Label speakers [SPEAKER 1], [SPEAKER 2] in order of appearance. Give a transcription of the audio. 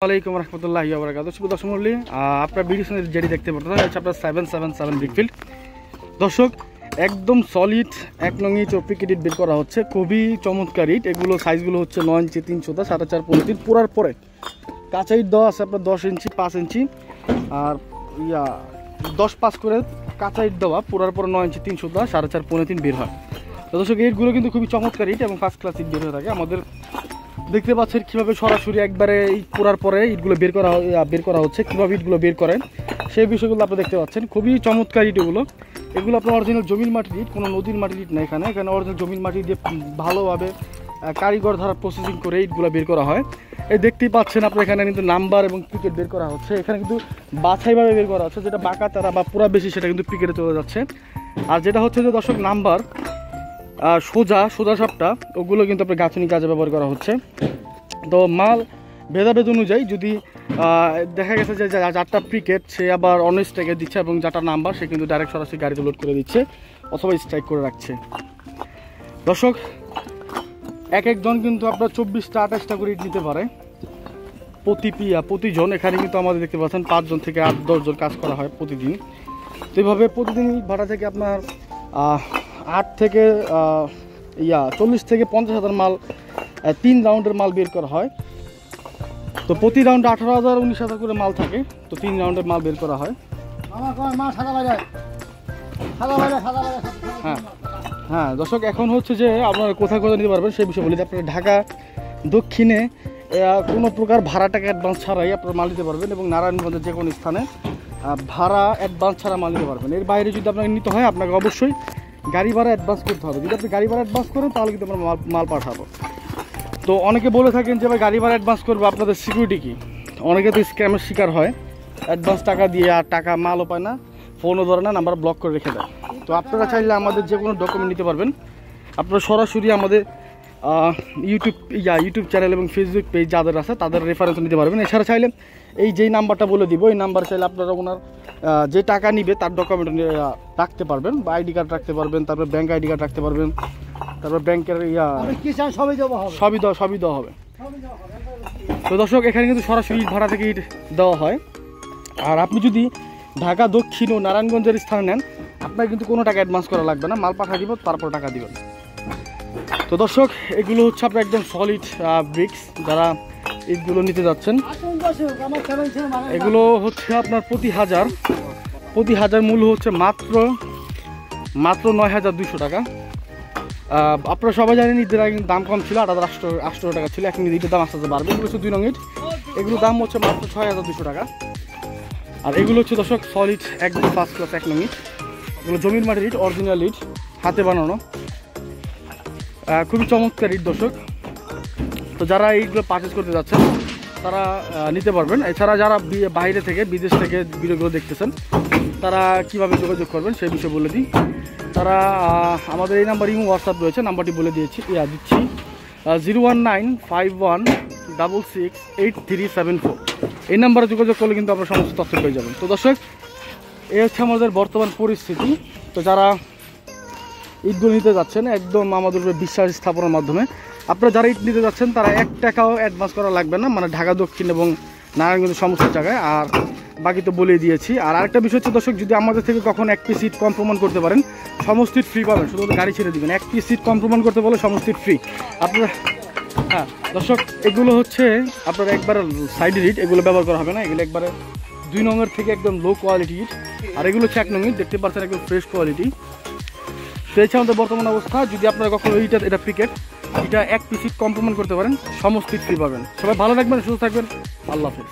[SPEAKER 1] আসসালামু আলাইকুম রহমতুল্লাহি ওয়া বারাকাতুহু। শুভ দর্শক মণ্ডলী, আপনার ভিডিও যেটি দেখতে পাচ্ছেন হচ্ছে আপনার 777 ব্রিকফিল্ড। দর্শক একদম সলিড 1 নং ইট পিকেট ইট বের করা হচ্ছে, খুবই চমৎকার ইট। এগুলো সাইজগুলো হচ্ছে 9 ইঞ্চি 300 4.5 15 পুরার পরে কাঁচা ইট দেওয়া আছে আপনার 10 ইঞ্চি 5 ইঞ্চি আর 10-5 করে কাঁচা ইট দেওয়া, পুরার পরে 9 ইঞ্চি 300 4.5 15 বের হয়। তো দর্শক ইটগুলো কিন্তু খুবই চমৎকার ইট এবং ফার্স্ট ক্লাস ইট বের হয়ে থাকে। আমাদের দেখতে পাচ্ছেন কীভাবে সরাসরি একবারে ইট পোড়ার পরে ইটগুলো বের করা হচ্ছে, কীভাবে ইটগুলো বের করেন সেই বিষয়গুলো আপনি দেখতে পাচ্ছেন। খুবই চমৎকার ইট এগুলো আপনার অরিজিনাল জমির মাটির ইট, কোনো নদীর মাটির ইট না। এখানে অরিজিনাল জমির মাটি দিয়ে ভালোভাবে কারিগর দ্বারা প্রসেসিং করে ইটগুলো বের করা হয়। এই দেখতেই পাচ্ছেন আপনার এখানে কিন্তু নাম্বার এবং পিকেট বের করা হচ্ছে। এখানে কিন্তু বাছাইভাবে বের করা হচ্ছে, যেটা বাঁকা তারা বা পুরা বেশি সেটা কিন্তু পিকেটে চলে যাচ্ছে। আর যেটা হচ্ছে যে দর্শক নাম্বার সোজা সাপটা ওগুলো কিন্তু আপনার গাঁথনি কাজে ব্যবহার করা হচ্ছে। তো মাল ভেদাভেদ অনুযায়ী যদি দেখা গেছে যে যারটা পিকেট সে আবার অন্য স্ট্রাইকে দিচ্ছে এবং যারটা নাম্বার সে কিন্তু ডাইরেক্ট সরাসরি গাড়িতে লোড করে দিচ্ছে অথবা স্ট্রাইক করে রাখছে। দর্শক এক একজন কিন্তু আপনার 24টা 28টা করে ইট নিতে পারে প্রতিজন। এখানে কিন্তু আমাদের দেখতে পাচ্ছেন 5 জন থেকে 8-10 জন কাজ করা হয় প্রতিদিন। তো এইভাবে প্রতিদিন ইট ভাড়া থেকে আপনার 40 থেকে 50,000 মাল 3 রাউন্ডের মাল বের করা হয়। তো প্রতি রাউন্ডে 18,000 19,000 করে মাল থাকে। তো 3 রাউন্ডের মাল বের করা হয়। হ্যাঁ দর্শক এখন হচ্ছে যে আপনারা কোথায় নিতে পারবেন সেই বিষয়ে বলি। আপনারা ঢাকা দক্ষিণে কোনো প্রকার ভাড়া টাকা অ্যাডভান্স ছাড়াই আপনারা মাল নিতে পারবেন এবং নারায়ণগঞ্জের যে কোনো স্থানে ভাড়া অ্যাডভান্স ছাড়া মাল নিতে পারবেন। এর বাইরে যদি আপনাকে নিতে হয় আপনাকে অবশ্যই গাড়ি ভাড়া অ্যাডভান্স করতে হবে। যদি আপনি গাড়ি ভাড়া অ্যাডভান্স করেন তাহলে কিন্তু আমরা মাল পাঠাবো। তো অনেকে বলে থাকেন যে ভাই গাড়ি ভাড়া অ্যাডভান্স করবো, আপনাদের সিকিউরিটি কী? অনেকে তো স্ক্যামের শিকার হয়, অ্যাডভান্স টাকা দিয়ে আর টাকা মালও পায় না, ফোনও ধরে না, নাম্বার ব্লক করে রেখে দেয়। তো আপনারা চাইলে আমাদের যে কোনো ডকুমেন্ট নিতে পারবেন। আপনারা সরাসরি আমাদের ইউটিউব চ্যানেল এবং ফেসবুক পেজ যাদের আছে তাদের রেফারেন্স নিতে পারবেন। এছাড়া চাইলে এই যেই নাম্বারটা বলে দিব এই নাম্বার চাইলে আপনারা ওনার যে টাকা নিবে তার ডকুমেন্ট রাখতে পারবেন বা আইডি কার্ড রাখতে পারবেন, তারপর ব্যাঙ্ক আইডি কার্ড রাখতে পারবেন, তারপর ব্যাংকের সবই দেওয়া হবে। তো দর্শক এখানে কিন্তু সরাসরি ইট ভাড়া থেকে ইট দেওয়া হয়। আর আপনি যদি ঢাকা দক্ষিণ ও নারায়ণগঞ্জের স্থানে নেন আপনার কিন্তু কোনো টাকা অ্যাডভান্স করা লাগবে না, মাল পাঠা দিব তারপর টাকা দিবেন। তো দর্শক এগুলো হচ্ছে আপনার একদম সলিড ব্রিক্স। যারা ইটগুলো নিতে যাচ্ছেন এগুলো হচ্ছে আপনার প্রতি হাজার মূল্য হচ্ছে মাত্র 9,200 টাকা। আপনারা সবাই জানেন ঈদের আগে দাম কম ছিল, 8,800 টাকা ছিল, এখন ঈদের দাম আস্তে আস্তে বাড়বে। এগুলো হচ্ছে 2 নং ইট, এগুলোর দাম হচ্ছে মাত্র 6,200 টাকা। আর এগুলো হচ্ছে দর্শক সলিড একদম ফার্স্ট ক্লাস 1 নং ইট। এগুলো জমির মাটির ইট, অরিজিনাল ইট, হাতে বানানো, খুবই চমৎকার ইট দর্শক। তো যারা এইগুলো পারচেস করতে যাচ্ছেন তারা নিতে পারবেন। এছাড়া যারা বাইরে থেকে বিদেশ থেকে ভিডিওগুলো দেখতেছেন তারা কিভাবে যোগাযোগ করবেন সেই বিষয়ে বলে দিই। তারা আমাদের এই নাম্বার ইমো হোয়াটসঅ্যাপ রয়েছে, নাম্বারটি বলে দিচ্ছি 01951668374। এই নাম্বারে যোগাযোগ করলে কিন্তু আপনারা সমস্ত তথ্য পেয়ে যাবেন। তো দর্শক এই হচ্ছে আমাদের বর্তমান পরিস্থিতি। তো যারা ইটগুলো নিতে যাচ্ছেন একদম আমাদের উপরে বিশ্বাস স্থাপনের মাধ্যমে, আপনারা যারা ইট নিতে যাচ্ছেন তারা 1 টাকাও অ্যাডভান্স করা লাগবে না, মানে ঢাকা দক্ষিণ এবং নারায়ণগঞ্জের সমস্ত জায়গায়। আর বাকি তো বলে দিয়েছি। আর আরেকটা বিষয় হচ্ছে দর্শক যদি আমাদের থেকে কখন 1 পিস সিট কম প্রমাণ করতে পারেন সমস্ত সিট ফ্রি পাবেন, শুধু গাড়ি ছেড়ে দিবেন। 1 পিস সিট কম প্রমাণ করতে বলে সমস্ত সিট ফ্রি আপনারা। হ্যাঁ দর্শক এগুলো হচ্ছে আপনার একবারে সাইডের ইট, এগুলো ব্যবহার করা হবে না, এগুলো একবারে 2 নংয়ের থেকে একদম লো কোয়ালিটি ইট। আর এগুলো হচ্ছে 1 নং ইট, দেখতে পাচ্ছেন একদম ফ্রেশ কোয়ালিটি। তো এই আমাদের বর্তমান অবস্থা। যদি আপনারা কখনো এটা পিকেট এটা 1 পিস সিট কম প্রমাণ করতে পারেন সমস্ত সিট ফ্রি পাবেন। সবাই ভালো থাকবেন, সুস্থ থাকবেন, আল্লাহ হাফেজ।